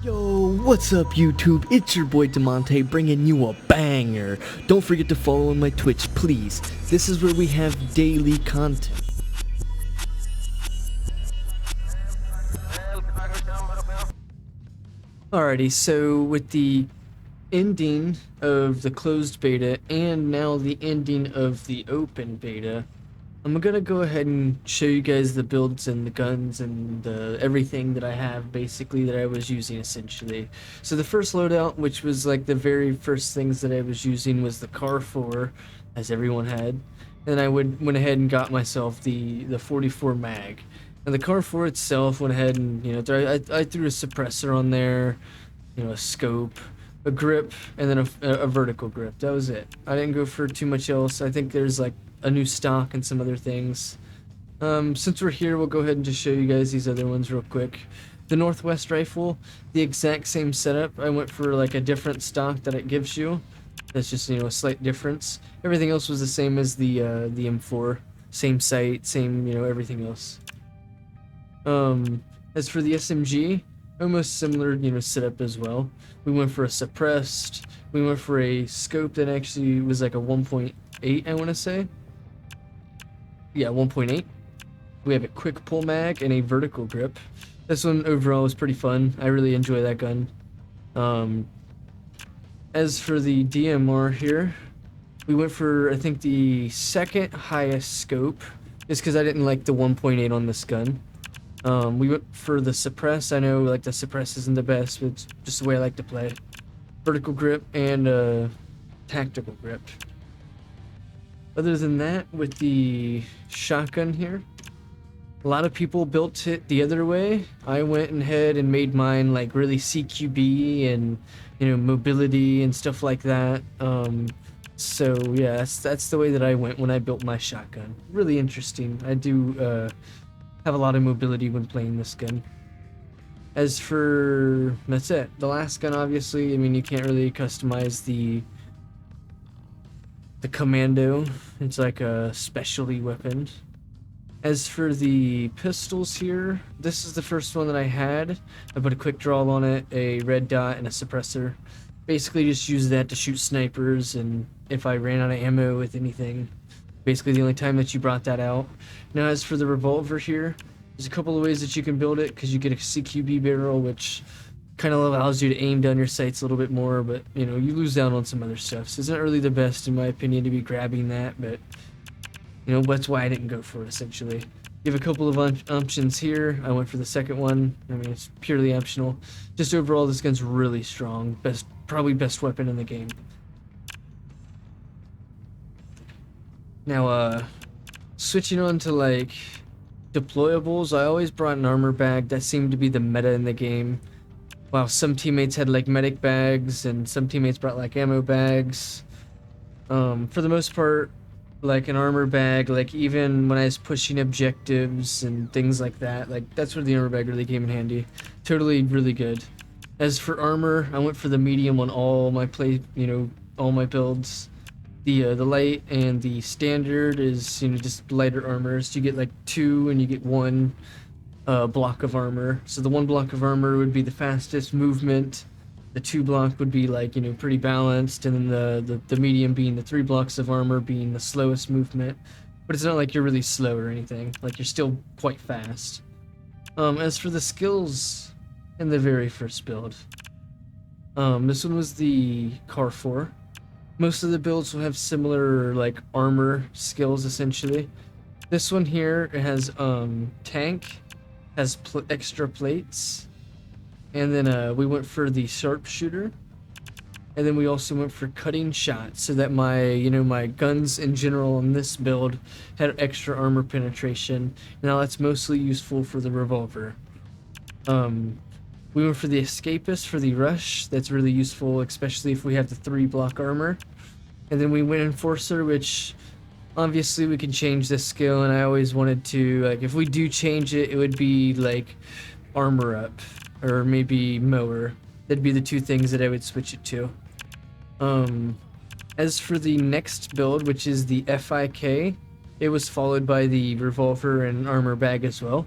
Yo, what's up YouTube? It's your boy Damontae bringing you a banger. Don't forget to follow on my Twitch, please. This is where we have daily content. Alrighty, so with the ending of the closed beta and now the ending of the open beta, I'm gonna go ahead and show you guys the builds and the guns and everything that I have, basically, that I was using essentially. So the first loadout, which was like the very first things that I was using, was the Car 4, as everyone had. And I went ahead and got myself the 44 mag. And the Car 4 itself went ahead and, you know, I threw a suppressor on there, you know, a scope, a grip, and then a vertical grip. That was it. I didn't go for too much else. I think there's like a new stock and some other things. Since we're here, we'll go ahead and just show you guys these other ones real quick. The Northwest rifle, the exact same setup. I went for like a different stock that it gives you. That's just, you know, a slight difference. Everything else was the same as the M4. Same sight, same, you know, everything else. As for the SMG, almost similar, you know, setup as well. We went for a suppressed. We went for a scope that actually was like a 1.8, I want to say. Yeah, 1.8. We have a quick pull mag and a vertical grip. This one overall was pretty fun. I really enjoy that gun. As for the DMR here, we went for, I think, the second highest scope, just because I didn't like the 1.8 on this gun. We went for the suppress. I know like the suppress isn't the best, but it's just the way I like to play. Vertical grip and tactical grip. Other than that, with the shotgun here, a lot of people built it the other way. I went ahead and made mine like really CQB and, you know, mobility and stuff like that. So yeah, that's the way that I went when I built my shotgun. Really interesting. I do have a lot of mobility when playing this gun. As for, that's it. The last gun, obviously, I mean, you can't really customize the commando. It's like a specialty weapon. As for the pistols here, this is the first one that I had. I put a quick draw on it, a red dot, and a suppressor. Basically just use that to shoot snipers, and if I ran out of ammo with anything, basically the only time that you brought that out. Now as for the revolver here, there's a couple of ways that you can build it, because you get a CQB barrel, which kind of allows you to aim down your sights a little bit more, but you know, you lose out on some other stuff. So it's not really the best, in my opinion, to be grabbing that, but you know, that's why I didn't go for it, essentially. You have a couple of options here. I went for the second one. I mean, it's purely optional. Just overall, this gun's really strong. Probably best weapon in the game. Now, switching on to like deployables, I always brought an armor bag. That seemed to be the meta in the game. While some teammates had like medic bags and some teammates brought like ammo bags. For the most part, like an armor bag, like even when I was pushing objectives and things like that, like that's where the armor bag really came in handy. Totally really good. As for armor, I went for the medium on all my all my builds. The light and the standard is, you know, just lighter armors. You get like 2 and you get 1 block of armor. So the 1 block of armor would be the fastest movement. The 2 block would be like, you know, pretty balanced, and then the medium being the 3 blocks of armor being the slowest movement. But it's not like you're really slow or anything. Like, you're still quite fast. As for the skills in the very first build, this one was the Car 4. Most of the builds will have similar like armor skills essentially. This one here, it has tank, has extra plates. And then we went for the sharpshooter, and then we also went for cutting shots, so that my guns in general on this build had extra armor penetration. Now that's mostly useful for the revolver. We went for the escapist for the rush. That's really useful, especially if we have the 3 block armor. And then we went enforcer, which obviously we can change this skill, and I always wanted to, like, if we do change it, it would be like armor up. Or maybe mower. That'd be the 2 things that I would switch it to. As for the next build, which is the FIK, it was followed by the revolver and armor bag as well.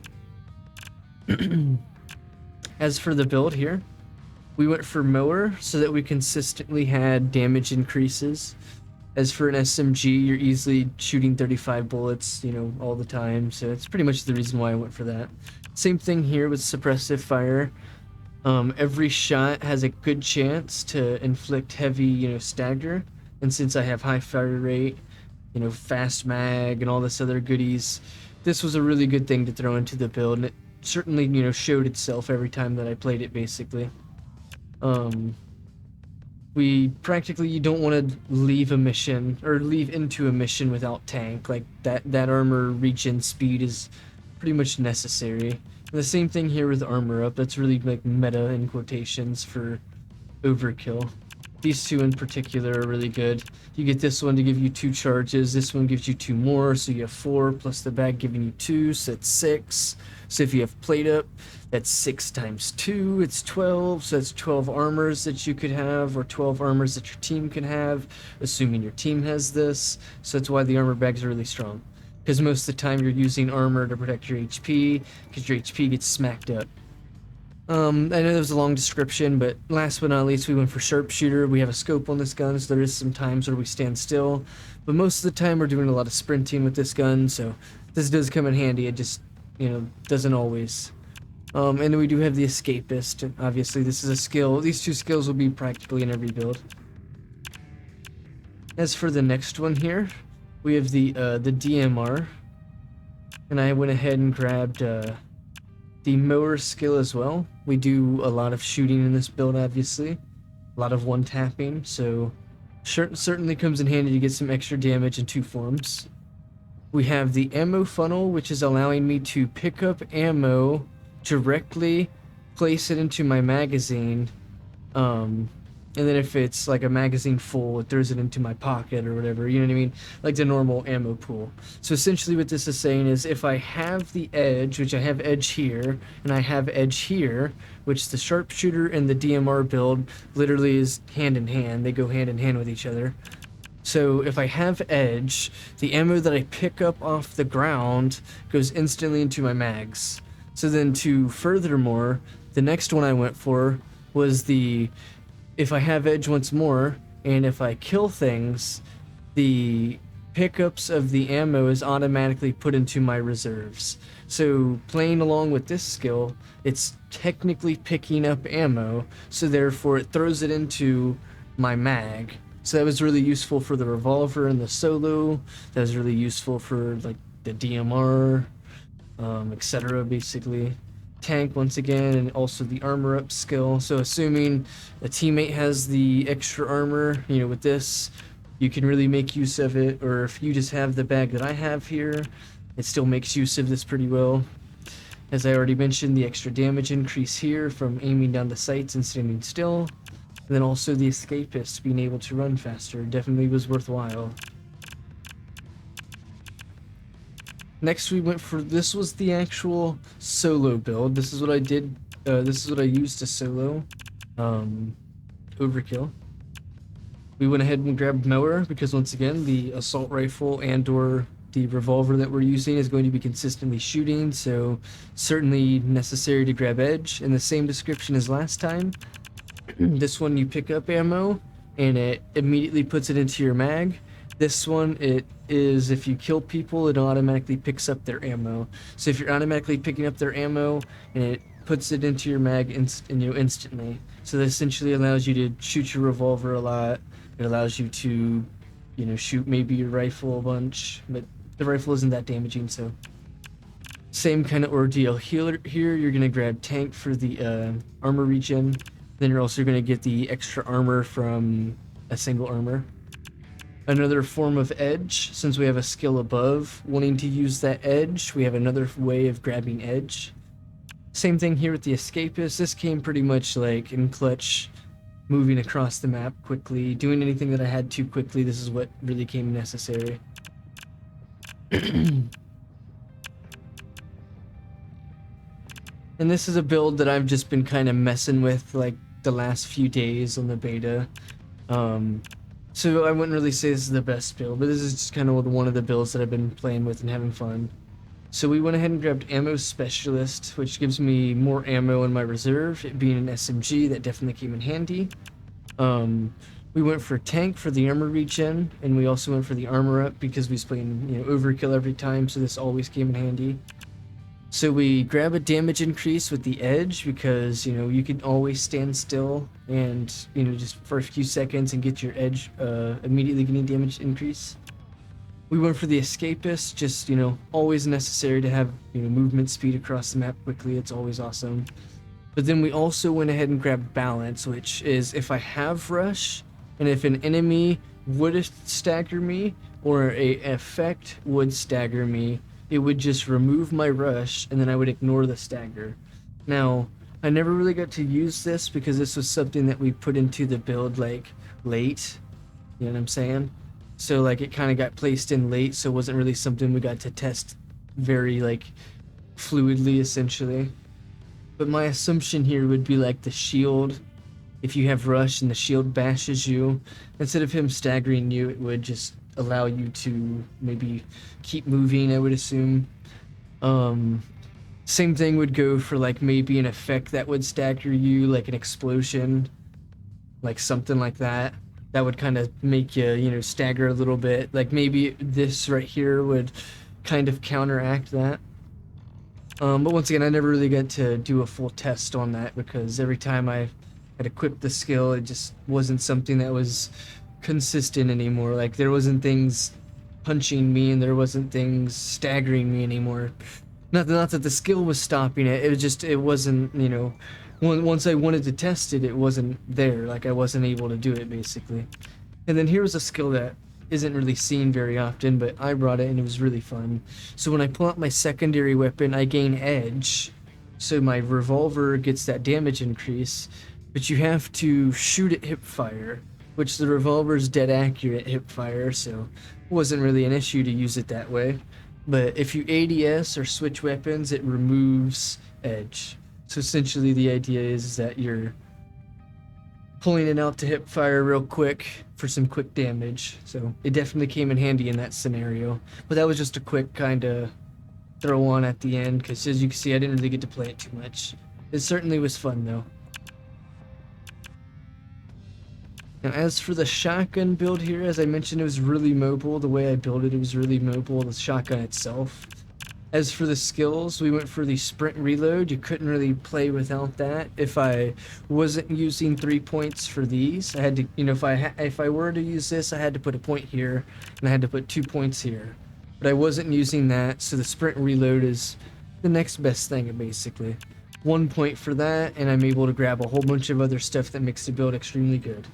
As for the build here, We went for mower so that we consistently had damage increases. As for an SMG, you're easily shooting 35 bullets, you know, all the time. So that's pretty much the reason why I went for that. Same thing here with suppressive fire. Every shot has a good chance to inflict heavy, you know, stagger. And since I have high fire rate, you know, fast mag and all this other goodies, this was a really good thing to throw into the build. And it certainly, you know, showed itself every time that I played it, basically. We practically, you don't want to leave a mission or leave into a mission without tank. Like that armor regen speed is pretty much necessary. And the same thing here with armor up. That's really like meta in quotations for overkill. These two in particular are really good. You get this one to give you 2 charges. This one gives you 2 more, so you have 4 plus the bag giving you 2, so that's 6. So if you have plate up, that's 6 times 2, it's 12. So that's 12 armors that you could have, or 12 armors that your team can have, assuming your team has this. So that's why the armor bags are really strong, because most of the time you're using armor to protect your HP, because your HP gets smacked up. I know that was a long description, but last but not least, we went for sharpshooter. We have a scope on this gun, so there is some times where we stand still, but most of the time we're doing a lot of sprinting with this gun, so this does come in handy. It just, you know, doesn't always. And then we do have the escapist. Obviously, this is a skill. These 2 skills will be practically in every build. As for the next one here, we have the DMR, and I went ahead and grabbed the mower skill as well. We do a lot of shooting in this build, obviously. A lot of one-tapping, so certainly comes in handy to get some extra damage in 2 forms. We have the ammo funnel, which is allowing me to pick up ammo, directly place it into my magazine, and then if it's like a magazine full, it throws it into my pocket or whatever, you know what I mean? Like the normal ammo pool. So essentially what this is saying is if I have the edge, which I have edge here, and I have edge here, which the sharpshooter and the DMR build literally is hand in hand. They go hand in hand with each other. So if I have edge, the ammo that I pick up off the ground goes instantly into my mags. So then to furthermore, the next one I went for was the if I have edge once more, and if I kill things, the pickups of the ammo is automatically put into my reserves. So playing along with this skill, it's technically picking up ammo, so therefore it throws it into my mag. So that was really useful for the revolver and the solo. That was really useful for like the DMR, etc. basically. Tank once again, and also the armor up skill. So assuming a teammate has the extra armor, you know, with this, you can really make use of it. Or if you just have the bag that I have here, it still makes use of this pretty well. As I already mentioned, the extra damage increase here from aiming down the sights and standing still. And then also the escapist being able to run faster definitely was worthwhile. Next we went for, this was the actual solo build. This is what I did, this is what I used to solo overkill. We went ahead and grabbed mower because once again the assault rifle and or the revolver that we're using is going to be consistently shooting, so certainly necessary to grab edge. In the same description as last time, this one you pick up ammo and it immediately puts it into your mag. This one, it is if you kill people, it automatically picks up their ammo. So if you're automatically picking up their ammo, and it puts it into your mag instantly. So that essentially allows you to shoot your revolver a lot. It allows you to, you know, shoot maybe your rifle a bunch, but the rifle isn't that damaging, so. Same kind of ordeal. Here you're gonna grab tank for the armor regen. Then you're also gonna get the extra armor from a single armor. Another form of edge, since we have a skill above wanting to use that edge, we have another way of grabbing edge. Same thing here with the escapist. This came pretty much like in clutch, moving across the map quickly, doing anything that I had to quickly. This is what really came necessary. And this is a build that I've just been kind of messing with like the last few days on the beta. So I wouldn't really say this is the best build, but this is just kind of one of the builds that I've been playing with and having fun. So we went ahead and grabbed Ammo Specialist, which gives me more ammo in my reserve. It being an SMG, that definitely came in handy. We went for Tank for the armor regen, and we also went for the armor up because we was playing, overkill every time, so this always came in handy. So we grab a damage increase with the Edge because, you can always stand still and, just for a few seconds and get your Edge immediately getting damage increase. We went for the Escapist, just, always necessary to have, movement speed across the map quickly. It's always awesome. But then we also went ahead and grabbed Balance, which is if I have Rush, and if an enemy would stagger me, or a effect would stagger me, it would just remove my Rush, and then I would ignore the stagger. Now, I never really got to use this because this was something that we put into the build, late. You know what I'm saying? So, it kind of got placed in late, so it wasn't really something we got to test very, fluidly, essentially. But my assumption here would be the shield. If you have Rush and the shield bashes you, instead of him staggering you, it would just allow you to maybe keep moving, I would assume. Same thing would go for maybe an effect that would stagger you, like an explosion, something like that. That would kind of make you, stagger a little bit. Maybe this right here would kind of counteract that. But once again, I never really got to do a full test on that because every time I had equipped the skill, it just wasn't something that was consistent anymore. There wasn't things punching me and there wasn't things staggering me anymore. Not that the skill was stopping it, it wasn't, once I wanted to test it, it wasn't there. I wasn't able to do it, basically. And then here was a skill that isn't really seen very often, but I brought it and it was really fun. So when I pull out my secondary weapon, I gain Edge. So my revolver gets that damage increase, but you have to shoot at hip fire, which the revolver's dead accurate hip fire, so it wasn't really an issue to use it that way. But if you ADS or switch weapons, it removes Edge. So essentially the idea is that you're pulling it out to hip fire real quick for some quick damage. So it definitely came in handy in that scenario. But that was just a quick kind of throw on at the end, because as you can see, I didn't really get to play it too much. It certainly was fun though. Now as for the shotgun build here, as I mentioned, it was really mobile. The way I built it, it was really mobile, the shotgun itself. As for the skills, we went for the sprint reload. You couldn't really play without that. If I wasn't using 3 points for these, I had to, if I were to use this, I had to put a point here, and I had to put 2 points here. But I wasn't using that, so the sprint reload is the next best thing, basically. 1 point for that, and I'm able to grab a whole bunch of other stuff that makes the build extremely good.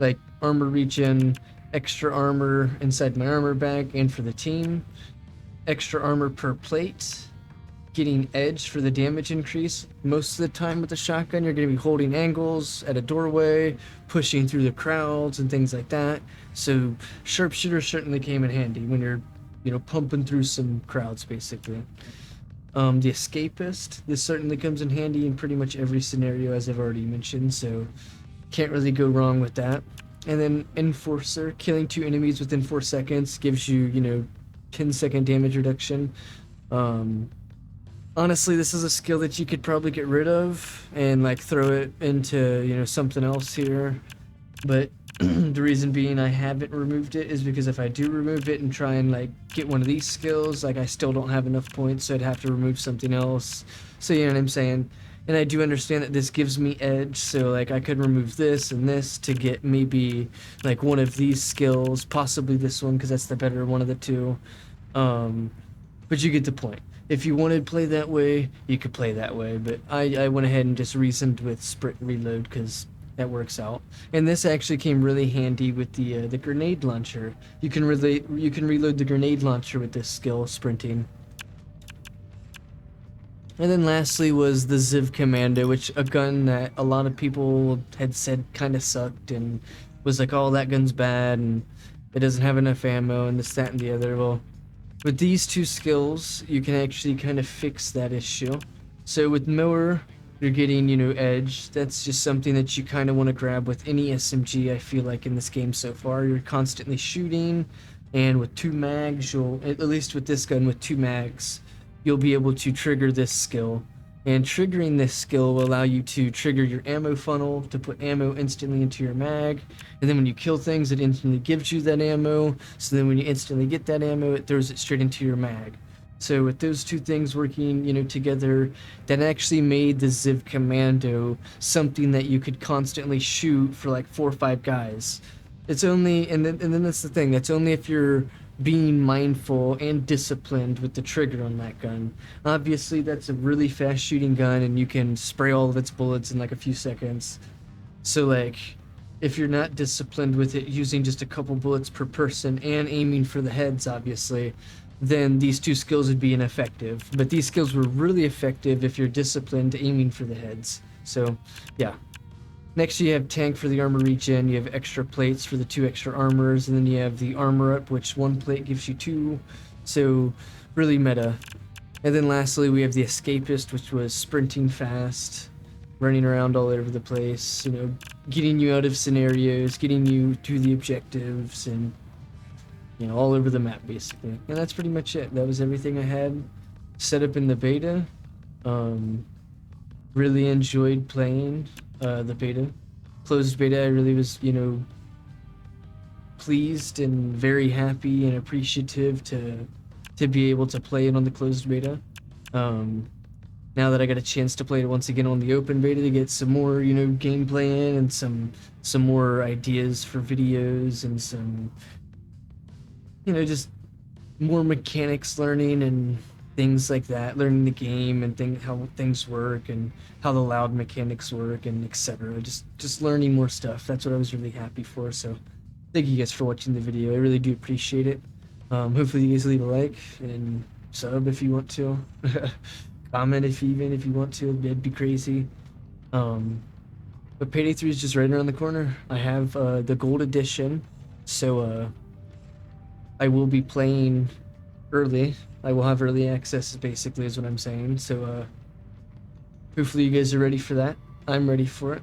Like armor regen, extra armor inside my armor bag, and for the team. Extra armor per plate, getting Edge for the damage increase. Most of the time with the shotgun, you're going to be holding angles at a doorway, pushing through the crowds and things like that. So sharpshooter certainly came in handy when you're, pumping through some crowds, basically. The Escapist, this certainly comes in handy in pretty much every scenario, as I've already mentioned, so can't really go wrong with that. And then Enforcer, killing 2 enemies within 4 seconds gives you, 10-second damage reduction. Honestly, this is a skill that you could probably get rid of and throw it into something else here, but the reason being I haven't removed it is because if I do remove it and try and get one of these skills, I still don't have enough points, so I'd have to remove something else. So you know what I'm saying. And I do understand that this gives me Edge, so I could remove this and this to get maybe one of these skills, possibly this one because that's the better one of the two. But you get the point. If you wanted to play that way, you could play that way, but I went ahead and just reasoned with sprint reload because that works out. And this actually came really handy with the grenade launcher. You can reload the grenade launcher with this skill, sprinting. And then lastly was the Ziv Commando, which a gun that a lot of people had said kind of sucked and was oh, that gun's bad and it doesn't have enough ammo and this, that, and the other. Well, with these 2 skills, you can actually kind of fix that issue. So with Mower, you're getting, Edge. That's just something that you kind of want to grab with any SMG, I feel like, in this game so far. You're constantly shooting, and with 2 mags, at least with this gun, with 2 mags, you'll be able to trigger this skill. And triggering this skill will allow you to trigger your ammo funnel to put ammo instantly into your mag. And then when you kill things, it instantly gives you that ammo. So then when you instantly get that ammo, it throws it straight into your mag. So with those two things working, together, that actually made the Ziv Commando something that you could constantly shoot for like 4 or 5 guys. It's only, and then that's the thing, that's only if you're being mindful and disciplined with the trigger on that gun. Obviously, that's a really fast shooting gun, and you can spray all of its bullets in like a few seconds. So like, if you're not disciplined with it, using just a couple bullets per person and aiming for the heads, obviously, then these two skills would be ineffective. But these skills were really effective if you're disciplined aiming for the heads. So yeah. Next, you have tank for the armor regen, you have extra plates for the 2 extra armors, and then you have the armor up, which 1 plate gives you 2, so really meta. And then lastly, we have the escapist, which was sprinting fast, running around all over the place, getting you out of scenarios, getting you to the objectives, and, all over the map, basically. And that's pretty much it. That was everything I had set up in the beta. Really enjoyed playing the beta. Closed beta, I really was, pleased and very happy and appreciative to be able to play it on the closed beta. Now that I got a chance to play it once again on the open beta to get some more, gameplay in and some more ideas for videos and some, just more mechanics learning and things like that, learning the game and how things work and how the loud mechanics work and etc. Just learning more stuff. That's what I was really happy for. So thank you guys for watching the video. I really do appreciate it. Hopefully you guys leave a like and sub if you want to. Comment if you want to. It'd be crazy. But Payday 3 is just right around the corner. I have the gold edition, so I will be playing early. I will have early access, basically, is what I'm saying. So hopefully you guys are ready for that. I'm ready for it.